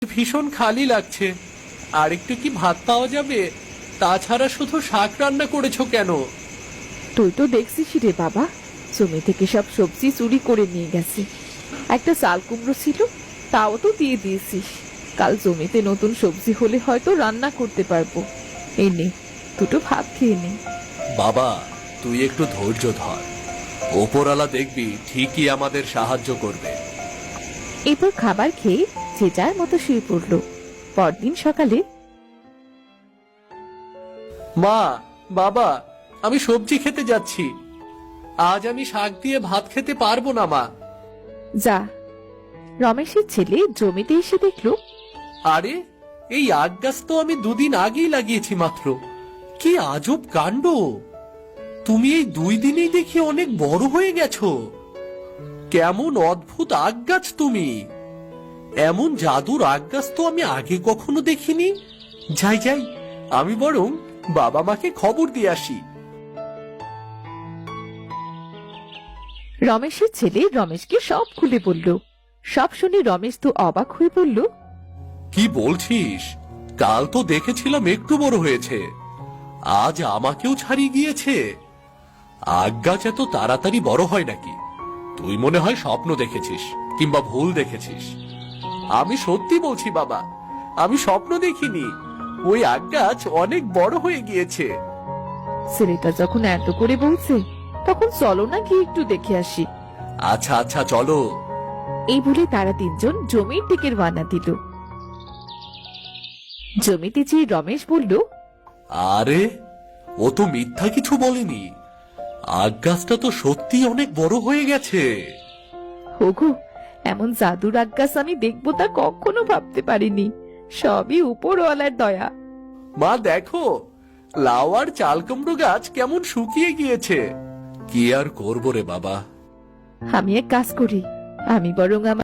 ভীষণ খালি লাগছে। আর একটু কি ভাত পাওয়া যাবে? তাছাড়া শুধু শাক রান্না করেছো কেন? তুই তো দেখছিস রে বাবা, জমি থেকে সব সবজি চুরি করে নিয়ে গেছে। একটা চাল কুমড়ো ছিল, তাও তো দিয়ে দিয়েছিস। কাল জমিতে নতুন সবজি হলে হয়তো রান্না করতে পারবো। এই নে, দুটো ভাত খেয়ে নে। বাবা, তুই একটু ধৈর্য ধর। ওপরওয়ালা দেখবি ঠিকই আমাদের সাহায্য করবে। এরপর খাবার খেয়ে যে যার মতো শুয়ে পড়লো। পরদিন সকালে মা, বাবা, আমি সবজি খেতে যাচ্ছি। আজ আমি শাক দিয়ে ভাত খেতে পারবো না মা। যা। রমেশের ছেলে জমিতে এসে দেখলো আরে, এই আখ গাছ তো আমি দুদিন আগেই লাগিয়েছি মাত্র। কি আজব কাণ্ড! তুমি এই 2 দিনেই দেখি অনেক বড় হয়ে গেছো। কেমন অদ্ভুত আখ গাছ তুমি! এমন জাদুর আখ গাছ তো আমি আগে কখনো দেখিনি। যাই যাই, আমি বরং বাবা মাকে খবর দিয়ে আসি। রমেশের ছেলে রমেশকে সব খুলে বলল। সব শুনে রমেশ তো অবাক হয়ে বলল, কি বলছিস? কাল তো দেখেছিলাম একটু বড় হয়েছে, আজ আমাকেও ছাড়িয়ে গিয়েছে। আখ গাছ এত তাড়াতাড়ি বড় হয় নাকি? তুই মনে হয় স্বপ্ন দেখেছিস, কিংবা ভুল দেখেছিস। আমি সত্যি বলছি বাবা, আমি স্বপ্ন দেখিনি। ওই আখ গাছ অনেক বড় হয়ে গিয়েছে। ছেলেটা যখন এত করে বলছে, তখন চলো না গিয়ে একটু দেখে আসি। আচ্ছা আচ্ছা, চলো। এই বলে তারা তিনজন জমির দিকে রওনা দিল। জমিতে যেয়ে রমেশ বলল, আরে, ও তো মিথ্যা কিছু বলেনি। আখ গাছটা তো সত্যি অনেক বড় হয়ে গেছে। ওগো, এমন জাদুর আগাছ আমি দেখবো তা কখনো ভাবতে পারিনি। সবই উপরওয়ালার দয়া। মা দেখো, লাউ আর চাল কুমড়ো গাছ কেমন শুকিয়ে গিয়েছে। কি আর করবো রে বাবা। আমি এক কাজ করি, আমি বরং আমার